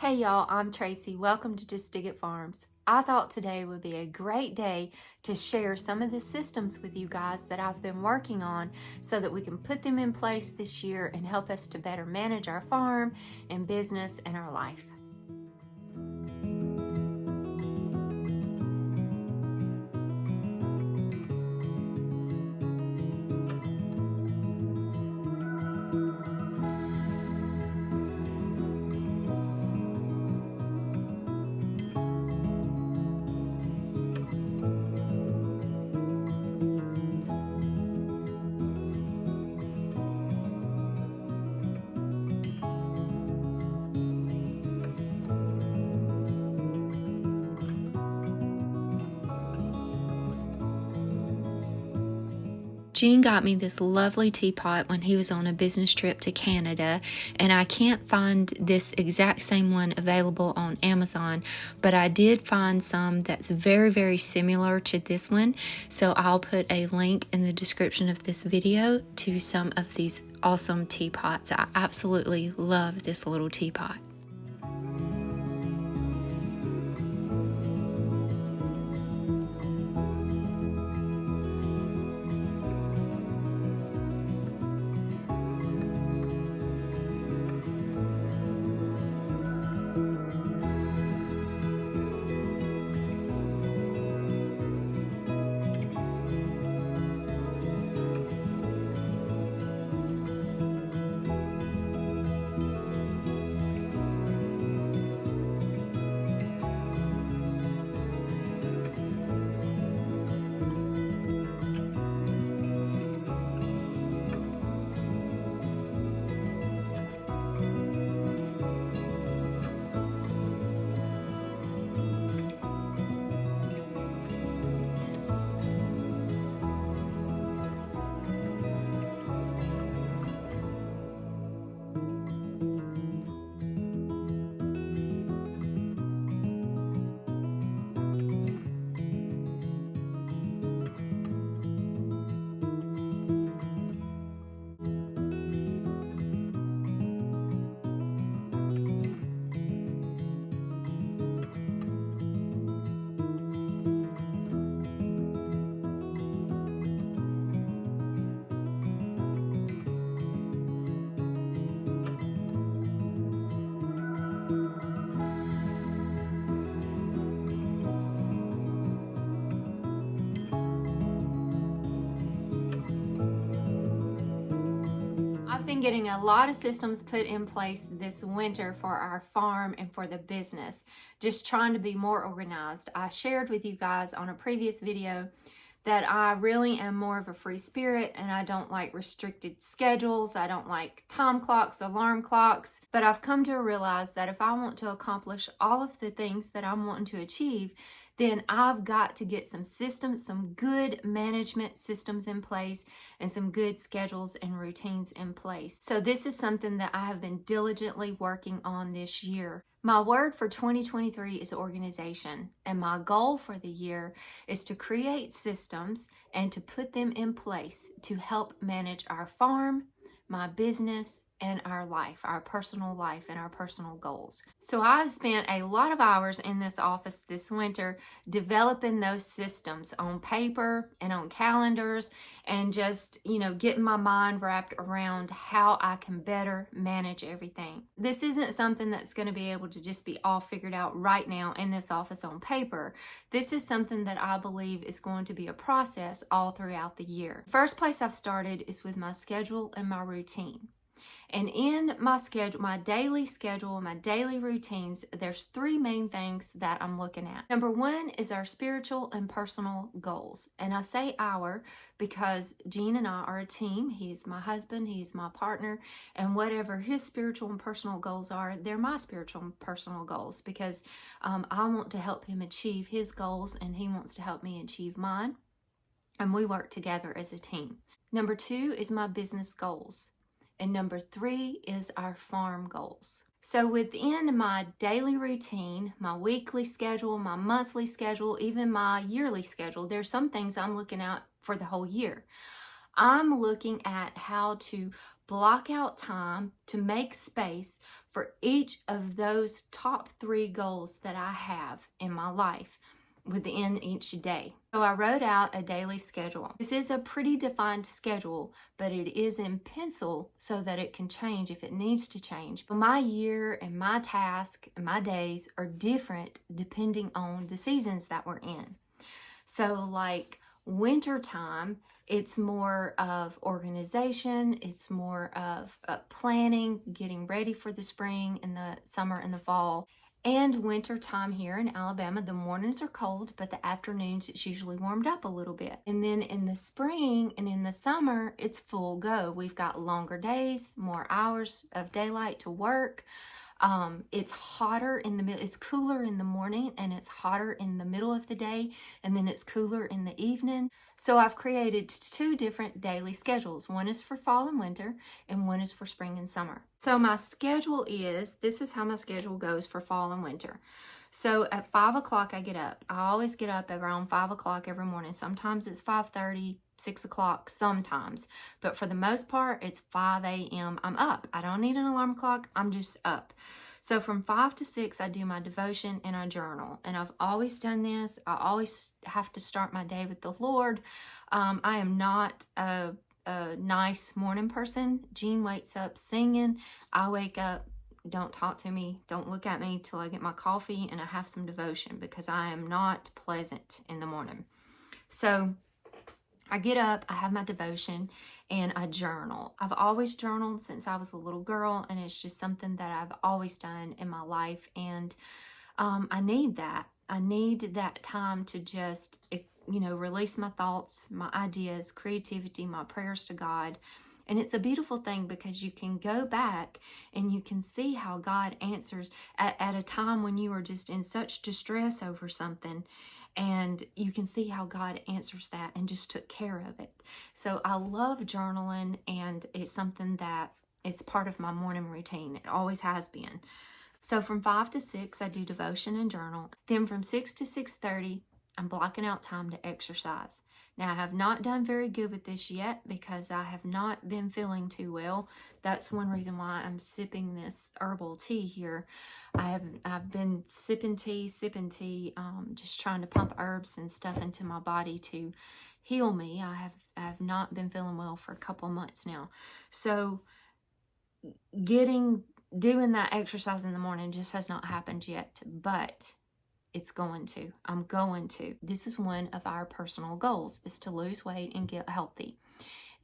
Hey y'all, I'm Tracy. Welcome to Just Dig It Farms. I thought today would be a great day to share some of the systems with you guys that I've been working on so that we can put them in place this year and help us to better manage our farm and business and our life. Gene got me this lovely teapot when he was on a business trip to Canada, and I can't find this exact same one available on Amazon, but I did find some that's very, very similar to this one. So I'll put a link in the description of this video to some of these awesome teapots. I absolutely love this little teapot. I've been getting a lot of systems put in place this winter for our farm and for the business, just trying to be more organized. I shared with you guys on a previous video that I really am more of a free spirit and I don't like restricted schedules. I don't like time clocks, alarm clocks, but I've come to realize that if I want to accomplish all of the things that I'm wanting to achieve, then I've got to get some systems, some good management systems in place and some good schedules and routines in place. So this is something that I have been diligently working on this year. My word for 2023 is organization, and my goal for the year is to create systems and to put them in place to help manage our farm, my business, and our life, our personal life and our personal goals. So I've spent a lot of hours in this office this winter developing those systems on paper and on calendars and just, getting my mind wrapped around how I can better manage everything. This isn't something that's going to be able to just be all figured out right now in this office on paper. This is something that I believe is going to be a process all throughout the year. First place I've started is with my schedule and my routine. And in my schedule, my daily routines, there's three main things that I'm looking at. Number one is our spiritual and personal goals. And I say our because Gene and I are a team. He's my husband, he's my partner, and whatever his spiritual and personal goals are, they're my spiritual and personal goals because I want to help him achieve his goals and he wants to help me achieve mine. And we work together as a team. Number two is my business goals. And number three is our farm goals. So within my daily routine, my weekly schedule, my monthly schedule, even my yearly schedule, there's some things I'm looking at for the whole year. I'm looking at how to block out time to make space for each of those top 3 goals that I have in my life within each day. So I wrote out a daily schedule. This is a pretty defined schedule, but it is in pencil so that it can change if it needs to change. But my year and my task and my days are different depending on the seasons that we're in. So like winter time, it's more of organization, it's more of planning, getting ready for the spring and the summer and the fall. And winter time here in Alabama, the mornings are cold, but the afternoons it's usually warmed up a little bit. And then in the spring and in the summer, it's full go. We've got longer days, more hours of daylight to work. It's hotter in the middle, it's cooler in the morning, and it's hotter in the middle of the day, and then it's cooler in the evening. So I've created 2 different daily schedules. One is for fall and winter, and one is for spring and summer. So my schedule this is how my schedule goes for fall and winter. So at 5 o'clock I get up. I always get up around 5 o'clock every morning. Sometimes it's 5:30, 6 o'clock sometimes, but for the most part it's 5 a.m. I'm up. I don't need an alarm clock, I'm just up. So from 5 to 6 I do my devotion and I journal, and I've always done this. I always have to start my day with the Lord. I am not a nice morning person. Jean wakes up singing. I wake up, don't talk to me, don't look at me till I get my coffee and I have some devotion, because I am not pleasant in the morning. So I get up, I have my devotion, and I journal. I've always journaled since I was a little girl, and it's just something that I've always done in my life. And I need that. I need that time to just, release my thoughts, my ideas, creativity, my prayers to God. And it's a beautiful thing because you can go back and you can see how God answers at a time when you are just in such distress over something. And you can see how God answers that and just took care of it. So I love journaling, and it's something that it's part of my morning routine. It always has been. So from 5 to 6, I do devotion and journal. Then from 6 to 6:30, I'm blocking out time to exercise. Now, I have not done very good with this yet because I have not been feeling too well. That's one reason why I'm sipping this herbal tea here. I've been sipping tea, just trying to pump herbs and stuff into my body to heal me. I have not been feeling well for a couple of months now. So doing that exercise in the morning just has not happened yet, but it's going to. I'm going to. This is one of our personal goals, is to lose weight and get healthy.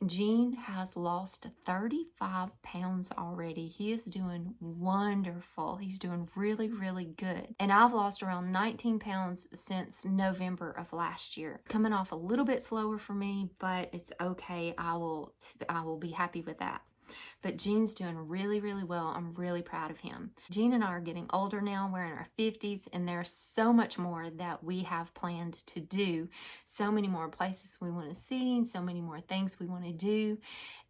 Gene has lost 35 pounds already. He is doing wonderful. He's doing really, really good. And I've lost around 19 pounds since November of last year. Coming off a little bit slower for me, but it's okay. I will be happy with that. But Gene's doing really, really well. I'm really proud of him. Gene and I are getting older now. We're in our 50s, and there's so much more that we have planned to do. So many more places we want to see, and so many more things we want to do.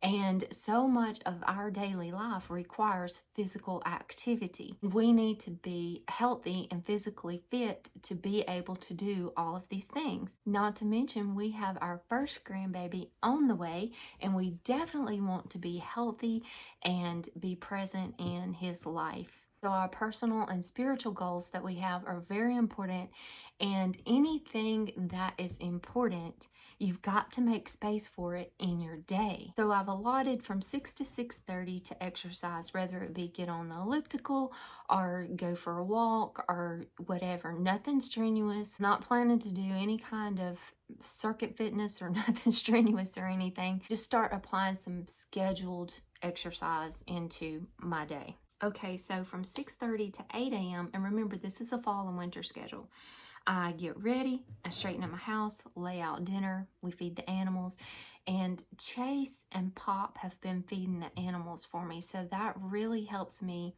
And so much of our daily life requires physical activity. We need to be healthy and physically fit to be able to do all of these things. Not to mention, we have our first grandbaby on the way, and we definitely want to be healthy and be present in his life. So our personal and spiritual goals that we have are very important, and anything that is important, you've got to make space for it in your day. So I've allotted from 6 to 6:30 to exercise, whether it be get on the elliptical or go for a walk or whatever. Nothing strenuous. Not planning to do any kind of circuit fitness or nothing strenuous or anything. Just start applying some scheduled exercise into my day. Okay, so from 6:30 to 8 a.m., and remember, this is a fall and winter schedule. I get ready, I straighten up my house, lay out dinner, we feed the animals, and Chase and Pop have been feeding the animals for me, so that really helps me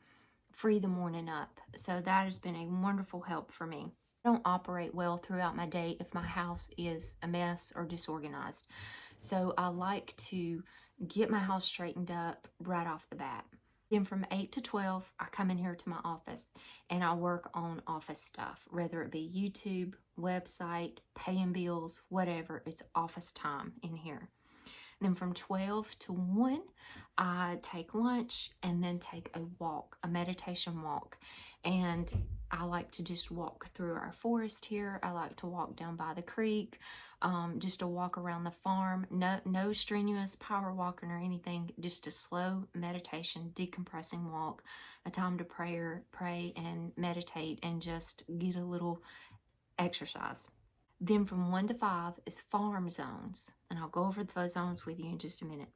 free the morning up. So that has been a wonderful help for me. I don't operate well throughout my day if my house is a mess or disorganized. So I like to get my house straightened up right off the bat. Then from 8 to 12, I come in here to my office and I work on office stuff, whether it be YouTube, website, paying bills, whatever. It's office time in here. Then from 12 to 1, I take lunch and then take a walk, a meditation walk. And I like to just walk through our forest here. I like to walk down by the creek, just to walk around the farm. No strenuous power walking or anything, just a slow meditation, decompressing walk, a time to pray and meditate and just get a little exercise. Then from 1 to 5 is farm zones, and I'll go over those zones with you in just a minute.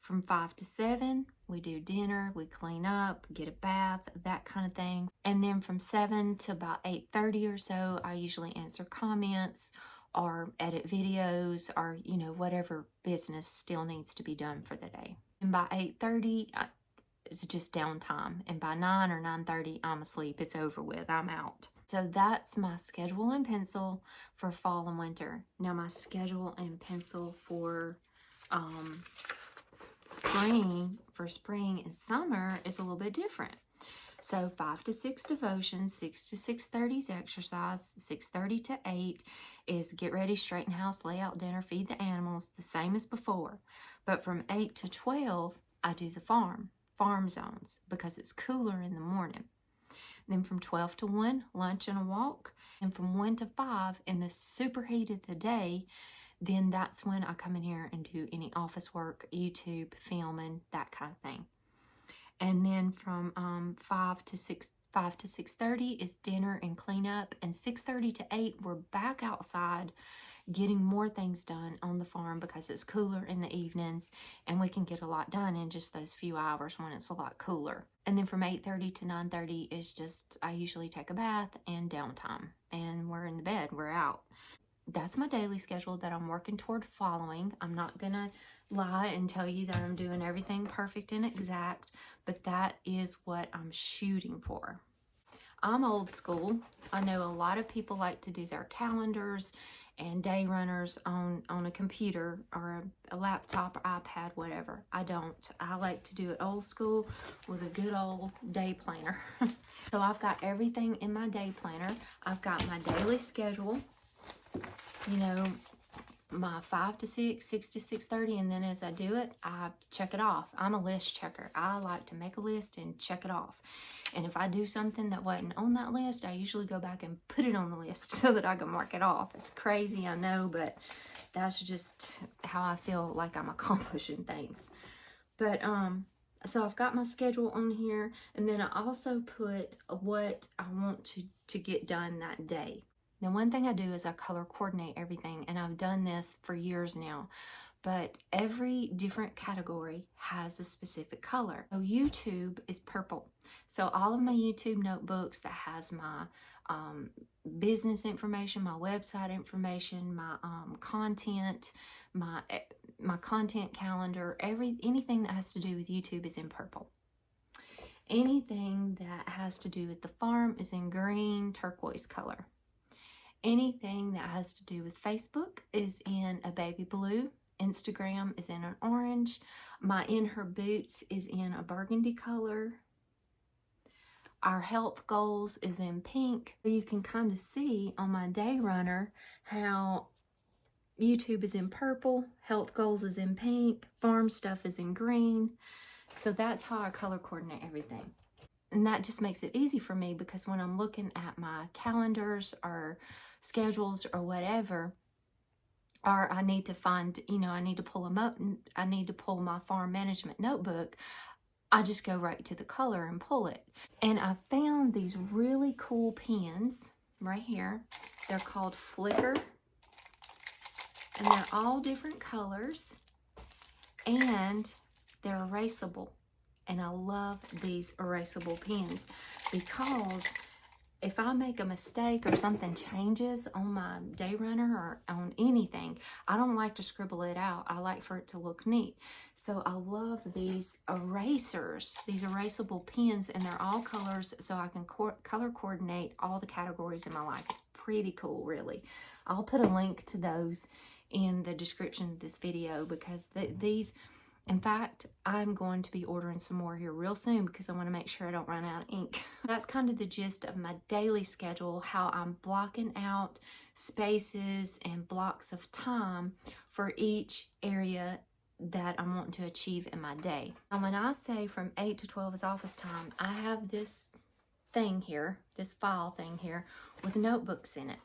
From 5 to 7, we do dinner, we clean up, get a bath, that kind of thing. And then from 7 to about 8:30 or so, I usually answer comments or edit videos or, whatever business still needs to be done for the day. And by 8:30, it's just downtime. And by 9 or 9:30, I'm asleep. It's over with. I'm out. So that's my schedule in pencil for fall and winter. Now my schedule in pencil for spring and summer is a little bit different. So 5 to 6 devotion, 6 to 6:30 is exercise, 6:30 to 8 is get ready, straighten house, lay out dinner, feed the animals, the same as before. But from 8 to 12, I do the farm zones because it's cooler in the morning. Then from 12 to 1, lunch and a walk. And from 1 to 5, in the super heat of the day, then that's when I come in here and do any office work, YouTube, filming, that kind of thing. And then from 5 to 6:30 is dinner and cleanup. And 6:30 to 8, we're back outside getting more things done on the farm because it's cooler in the evenings and we can get a lot done in just those few hours when it's a lot cooler. And then from 8:30 to 9:30 is just, I usually take a bath and downtime and we're in the bed, we're out. That's my daily schedule that I'm working toward following. I'm not gonna lie and tell you that I'm doing everything perfect and exact, but that is what I'm shooting for. I'm old school. I know a lot of people like to do their calendars and day runners on a computer or a laptop or iPad, whatever. I don't. I like to do it old school with a good old day planner. So I've got everything in my day planner. I've got my daily schedule, my 5 to 6, 6 to 6:30, and then as I do it, I check it off. I'm a list checker. I like to make a list and check it off. And if I do something that wasn't on that list, I usually go back and put it on the list so that I can mark it off. It's crazy, I know, but that's just how I feel like I'm accomplishing things. But so I've got my schedule on here, and then I also put what I want to get done that day. Now, one thing I do is I color coordinate everything, and I've done this for years now, but every different category has a specific color. So YouTube is purple. So all of my YouTube notebooks that has my business information, my website information, my content, my content calendar, anything that has to do with YouTube is in purple. Anything that has to do with the farm is in green, turquoise color. Anything that has to do with Facebook is in a baby blue. Instagram is in an orange. My In Her Boots is in a burgundy color. Our health goals is in pink. You can kind of see on my day runner how YouTube is in purple, health goals is in pink, farm stuff is in green. So that's how I color coordinate everything. And that just makes it easy for me because when I'm looking at my calendars or schedules or whatever, or I need to find, I need to pull them up, I need to pull my farm management notebook, I just go right to the color and pull it. And I found these really cool pens right here. They're called Flicker, and they're all different colors, and they're erasable. And I love these erasable pens because if I make a mistake or something changes on my day runner or on anything, I don't like to scribble it out. I like for it to look neat. So I love these erasers, these erasable pens, and they're all colors so I can color coordinate all the categories in my life. It's pretty cool, really. I'll put a link to those in the description of this video because these... In fact, I'm going to be ordering some more here real soon because I want to make sure I don't run out of ink. That's kind of the gist of my daily schedule, how I'm blocking out spaces and blocks of time for each area that I'm wanting to achieve in my day. And when I say from 8 to 12 is office time, I have this thing here, this file thing here with notebooks in it.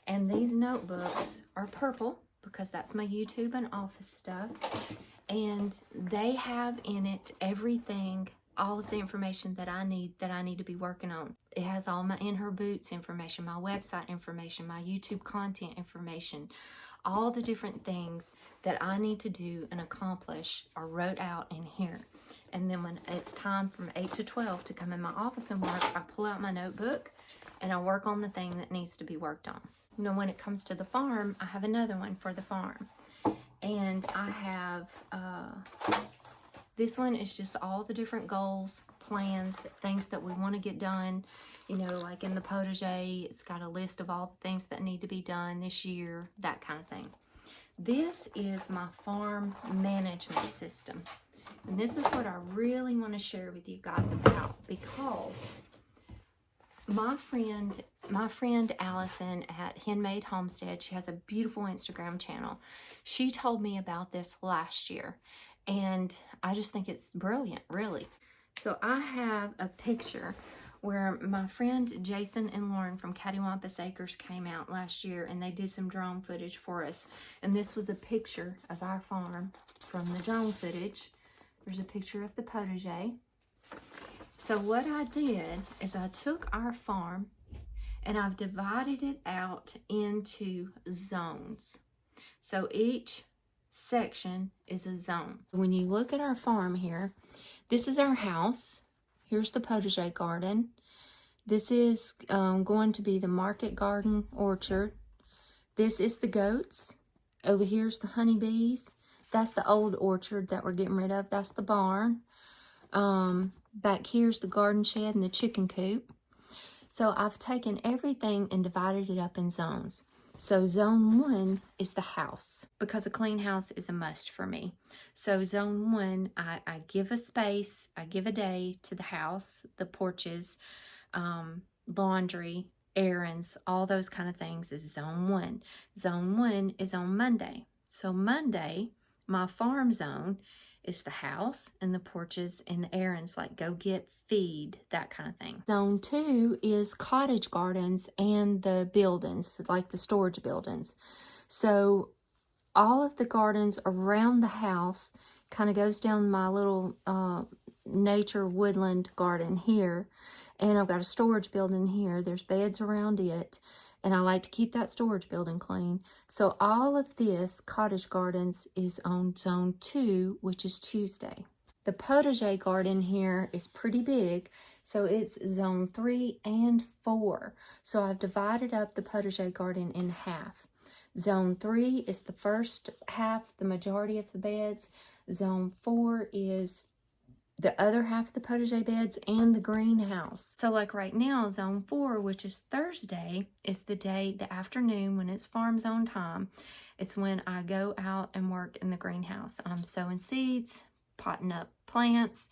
And these notebooks are purple because that's my YouTube and office stuff. And they have in it everything, all of the information that I need to be working on. It has all my In Her Boots information, my website information, my YouTube content information, all the different things that I need to do and accomplish are wrote out in here. And then when it's time from 8 to 12 to come in my office and work, I pull out my notebook and I work on the thing that needs to be worked on. Now, when it comes to the farm, I have another one for the farm. And I have, this one is just all the different goals, plans, things that we want to get done. You know, like in the potager, it's got a list of all the things that need to be done this year, that kind of thing. This is my farm management system. And this is what I really want to share with you guys about, because my friend Allison at Handmade Homestead, she has a beautiful Instagram channel. She told me about this last year, and I just think it's brilliant, really. So I have a picture where my friend Jason and Lauren from Cattywampus Acres came out last year, and they did some drone footage for us. And this was a picture of our farm from the drone footage. There's a picture of the potager. So what I did is I took our farm and I've divided it out into zones. So each section is a zone. When you look at our farm here, this is our house. Here's the potager garden. This is going to be the market garden orchard. This is the goats. Over here's the honeybees. That's the old orchard that we're getting rid of. That's the barn. Back here's the garden shed and the chicken coop. So I've taken everything and divided it up in zones. So zone 1 is the house, because a clean house is a must for me. So zone 1, I give a space, I give a day to the house, the porches, laundry, errands, all those kind of things is zone 1. Zone 1 is on Monday. So Monday, my farm zone is the house and the porches and the errands, like go get, feed, that kind of thing. Zone 2 is cottage gardens and the buildings, like the storage buildings. So all of the gardens around the house kind of goes down my little nature woodland garden here. And I've got a storage building here. There's beds around it. And I like to keep that storage building clean. So all of this, cottage gardens, is on zone 2, which is Tuesday. The potager garden here is pretty big, so it's zone 3 and 4. So I've divided up the potager garden in half. Zone 3 is the first half, the majority of the beds. Zone 4 is the other half of the potager beds and the greenhouse. So like right now, zone 4, which is Thursday, is the day, the afternoon, when it's farm zone time. It's when I go out and work in the greenhouse. I'm sowing seeds, potting up plants,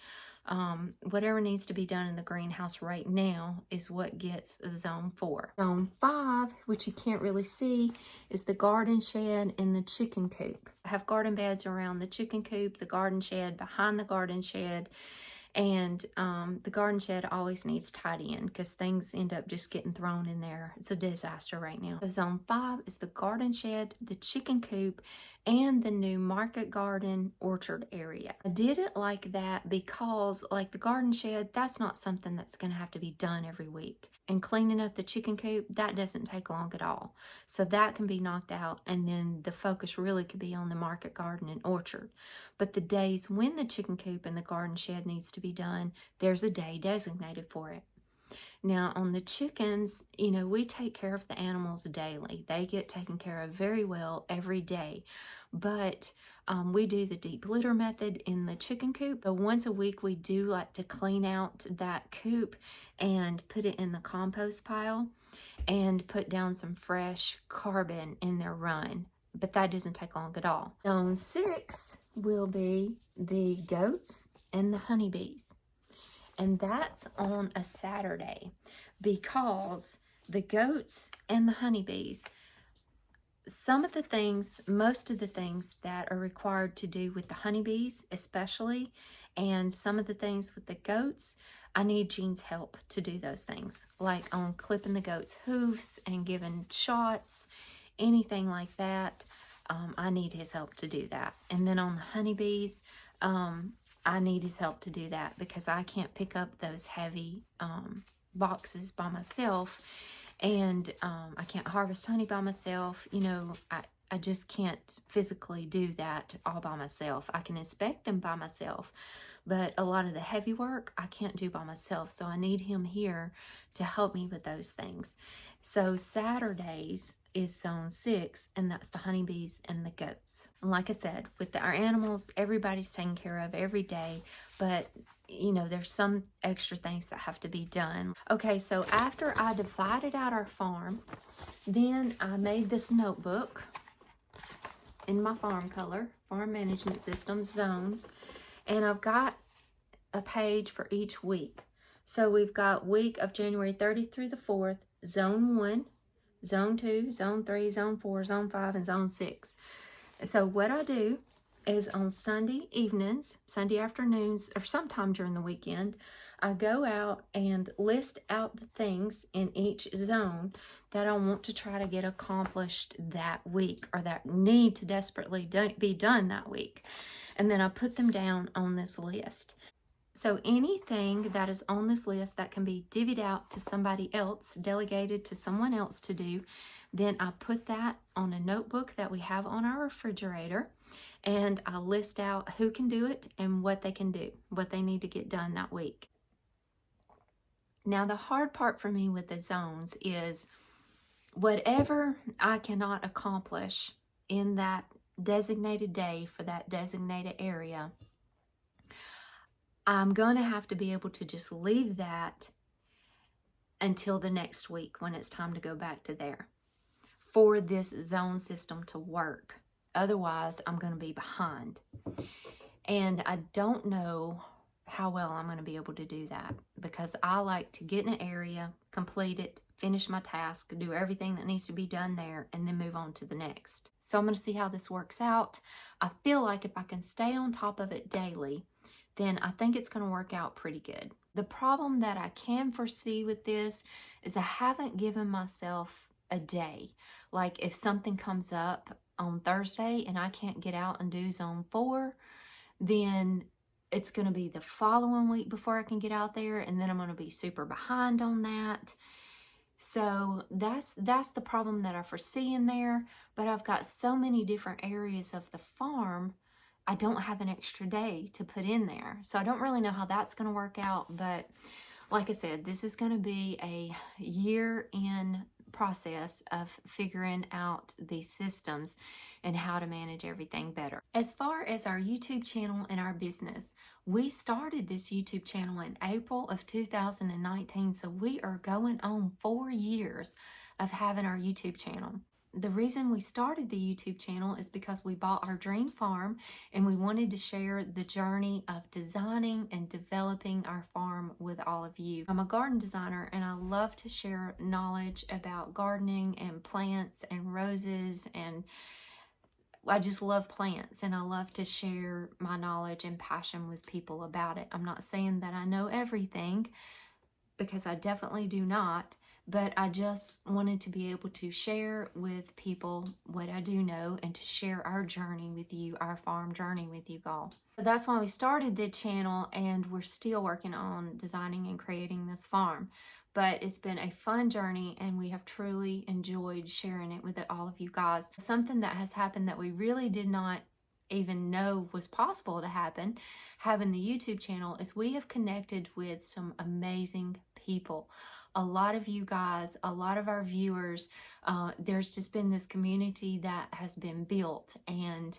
whatever needs to be done in the greenhouse right now is what gets zone 4. Zone 5, which you can't really see, is the garden shed and the chicken coop. I have garden beds around the chicken coop, the garden shed, behind the garden shed, and the garden shed always needs tidying because things end up just getting thrown in there. It's a disaster right now. So zone 5 is the garden shed, the chicken coop, and the new market garden orchard area. I did it like that because, like the garden shed, that's not something that's going to have to be done every week. And cleaning up the chicken coop, that doesn't take long at all. So that can be knocked out, and then the focus really could be on the market garden and orchard. But the days when the chicken coop and the garden shed needs to be done, there's a day designated for it. Now, on the chickens, you know, we take care of the animals daily. They get taken care of very well every day. But we do the deep litter method in the chicken coop. So once a week, we do like to clean out that coop and put it in the compost pile and put down some fresh carbon in their run. But that doesn't take long at all. Zone 6 will be the goats and the honeybees. And that's on a Saturday because the goats and the honeybees, some of the things, most of the things that are required to do with the honeybees especially, and some of the things with the goats, I need Jean's help to do those things, like on clipping the goats' hooves and giving shots, anything like that. I need his help to do that. And then on the honeybees, I need his help to do that because I can't pick up those heavy boxes by myself, and I can't harvest honey by myself. You know, I just can't physically do that all by myself. I can inspect them by myself, but a lot of the heavy work I can't do by myself, so I need him here to help me with those things. So Saturdays is zone 6, and that's the honeybees and the goats. And like I said, with our animals, everybody's taken care of every day, but you know, there's some extra things that have to be done. Okay, so after I divided out our farm, then I made this notebook in my farm color, farm management systems, zones, and I've got a page for each week. So we've got week of January 30th through the 4th, zone 1, zone 2, zone 3, zone 4, zone 5, and zone 6. So what I do is on Sunday evenings, Sunday afternoons, or sometime during the weekend, I go out and list out the things in each zone that I want to try to get accomplished that week, or that need to desperately be done that week. And then I put them down on this list. So anything that is on this list that can be divvied out to somebody else, delegated to someone else to do, then I put that on a notebook that we have on our refrigerator, and I list out who can do it and what they can do, what they need to get done that week. Now, the hard part for me with the zones is whatever I cannot accomplish in that designated day for that designated area, I'm going to have to be able to just leave that until the next week when it's time to go back to there for this zone system to work. Otherwise, I'm going to be behind. And I don't know how well I'm going to be able to do that, because I like to get in an area, complete it, finish my task, do everything that needs to be done there, and then move on to the next. So I'm going to see how this works out. I feel like if I can stay on top of it daily, then I think it's going to work out pretty good. The problem that I can foresee with this is I haven't given myself a day. Like if something comes up on Thursday and I can't get out and do zone 4, then it's going to be the following week before I can get out there, and then I'm going to be super behind on that. So that's the problem that I foresee in there. But I've got so many different areas of the farm, I don't have an extra day to put in there. So I don't really know how that's going to work out. But like I said, this is going to be a year-in process of figuring out these systems and how to manage everything better. As far as our YouTube channel and our business, we started this YouTube channel in April of 2019. So we are going on 4 years of having our YouTube channel. The reason we started the YouTube channel is because we bought our dream farm and we wanted to share the journey of designing and developing our farm with all of you. I'm a garden designer and I love to share knowledge about gardening and plants and roses, and I just love plants, and I love to share my knowledge and passion with people about it. I'm not saying that I know everything, because I definitely do not. But I just wanted to be able to share with people what I do know and to share our journey with you, our farm journey with you all. So that's why we started the channel, and we're still working on designing and creating this farm. But it's been a fun journey, and we have truly enjoyed sharing it with all of you guys. Something that has happened that we really did not even know was possible to happen, having the YouTube channel, is we have connected with some amazing people. A lot of you guys, a lot of our viewers, there's just been this community that has been built, and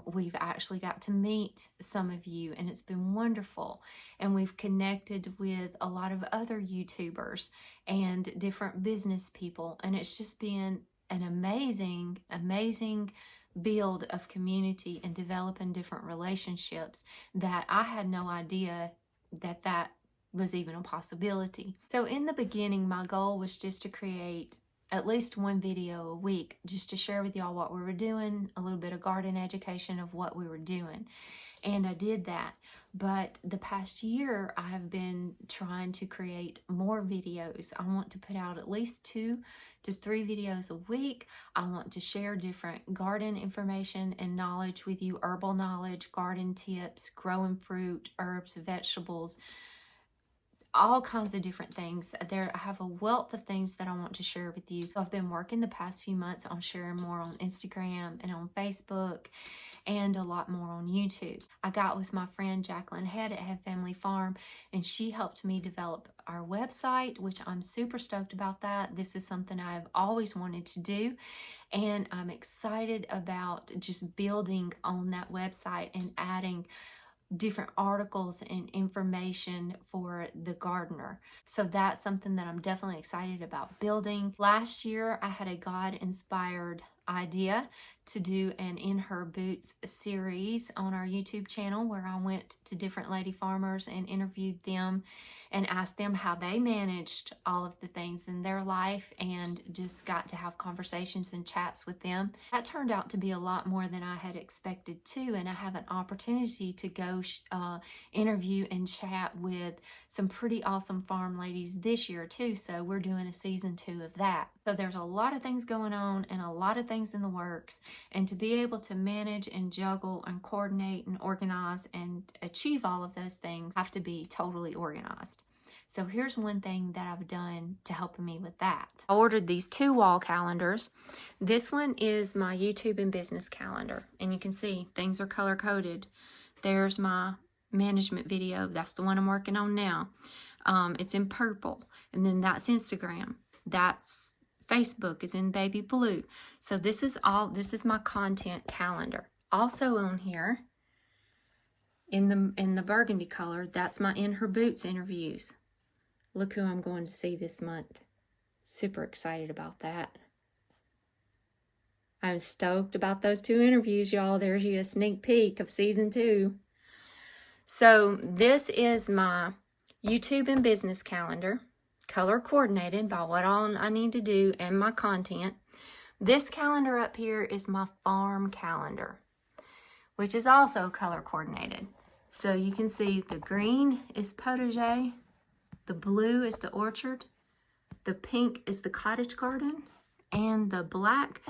we've actually got to meet some of you, and it's been wonderful. And we've connected with a lot of other YouTubers and different business people, and it's just been an amazing, amazing build of community and developing different relationships that I had no idea that was even a possibility. So in the beginning, my goal was just to create at least one video a week just to share with y'all what we were doing, a little bit of garden education of what we were doing. And I did that. But the past year, I have been trying to create more videos. I want to put out at least 2 to 3 videos a week. I want to share different garden information and knowledge with you, herbal knowledge, garden tips, growing fruit, herbs, vegetables, all kinds of different things. I have a wealth of things that I want to share with you. I've been working the past few months on sharing more on Instagram and on Facebook and a lot more on YouTube. I got with my friend Jacqueline Head at Head Family Farm, and she helped me develop our website, which I'm super stoked about that. This is something I've always wanted to do, and I'm excited about just building on that website and adding different articles and information for the gardener. So that's something that I'm definitely excited about building. Last year, I had a God-inspired idea to do an In Her Boots series on our YouTube channel, where I went to different lady farmers and interviewed them and asked them how they managed all of the things in their life, and just got to have conversations and chats with them. That turned out to be a lot more than I had expected too, and I have an opportunity to go interview and chat with some pretty awesome farm ladies this year too, so we're doing a season 2 of that. So there's a lot of things going on and a lot of things in the works, and to be able to manage and juggle and coordinate and organize and achieve all of those things, I have to be totally organized. So here's one thing that I've done to help me with that. I ordered these 2 wall calendars. This one is my YouTube and business calendar, and you can see things are color coded. There's my management video. That's the one I'm working on now. It's in purple, and then that's Instagram. That's Facebook is in baby blue. So this is my content calendar. Also on here in the burgundy color, that's my In Her Boots interviews. Look who I'm going to see this month. Super excited about that. I'm stoked about those 2 interviews, y'all. There's you a sneak peek of season 2. So this is my YouTube and business calendar, color coordinated by what all I need to do and my content. This calendar up here is my farm calendar, which is also color coordinated. So you can see the green is potager, the blue is the orchard, the pink is the cottage garden, and the black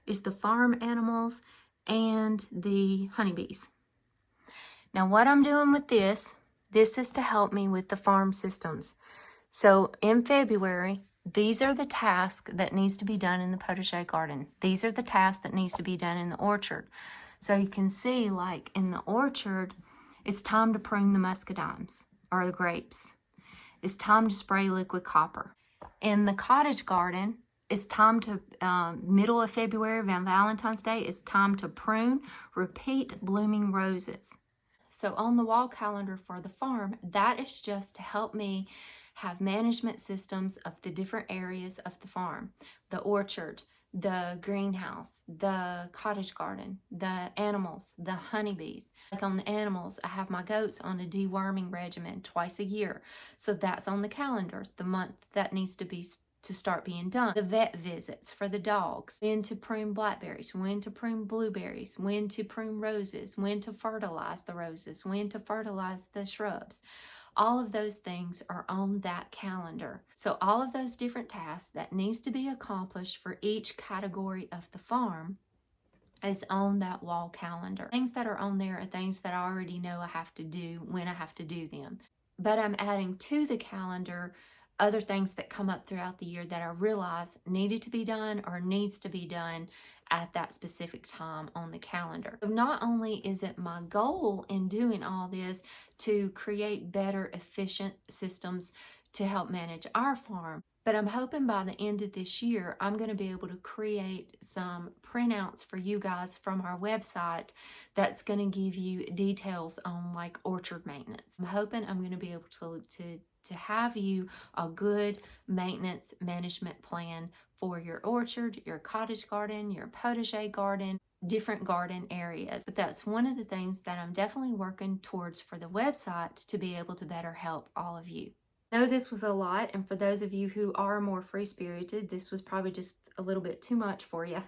is the farm animals and the honeybees. Now what I'm doing with this is to help me with the farm systems. So in February, these are the tasks that needs to be done in the potager garden. These are the tasks that needs to be done in the orchard. So you can see, like in the orchard, it's time to prune the muscadines or the grapes. It's time to spray liquid copper. In the cottage garden, it's time to, middle of February, around Valentine's Day, it's time to prune, repeat blooming roses. So on the wall calendar for the farm, that is just to help me have management systems of the different areas of the farm. The orchard, the greenhouse, the cottage garden, the animals, the honeybees. Like on the animals, I have my goats on a deworming regimen twice a year. So that's on the calendar, the month that needs to start being done. The vet visits for the dogs, when to prune blackberries, when to prune blueberries, when to prune roses, when to fertilize the roses, when to fertilize the shrubs. All of those things are on that calendar. So all of those different tasks that needs to be accomplished for each category of the farm is on that wall calendar. Things that are on there are things that I already know I have to do when I have to do them. But I'm adding to the calendar other things that come up throughout the year that I realize needed to be done or needs to be done at that specific time on the calendar. So not only is it my goal in doing all this to create better, efficient systems to help manage our farm, but I'm hoping by the end of this year, I'm going to be able to create some printouts for you guys from our website that's going to give you details on like orchard maintenance. I'm hoping I'm going to be able to have you a good maintenance management plan for your orchard, your cottage garden, your potager garden, different garden areas. But that's one of the things that I'm definitely working towards for the website to be able to better help all of you. I know this was a lot, and for those of you who are more free-spirited, this was probably just a little bit too much for you.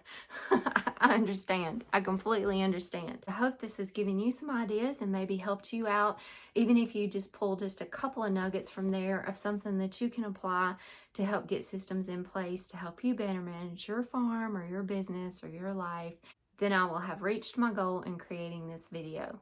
I understand. I completely understand. I hope this has given you some ideas and maybe helped you out, even if you just pull just a couple of nuggets from there of something that you can apply to help get systems in place to help you better manage your farm or your business or your life. Then I will have reached my goal in creating this video.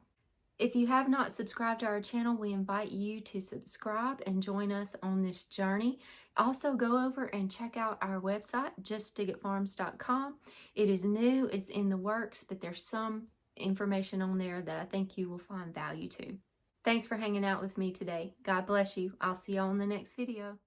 If you have not subscribed to our channel, we invite you to subscribe and join us on this journey. Also, go over and check out our website, justdigitfarms.com. It is new, it's in the works, but there's some information on there that I think you will find value to. Thanks for hanging out with me today. God bless you. I'll see you on the next video.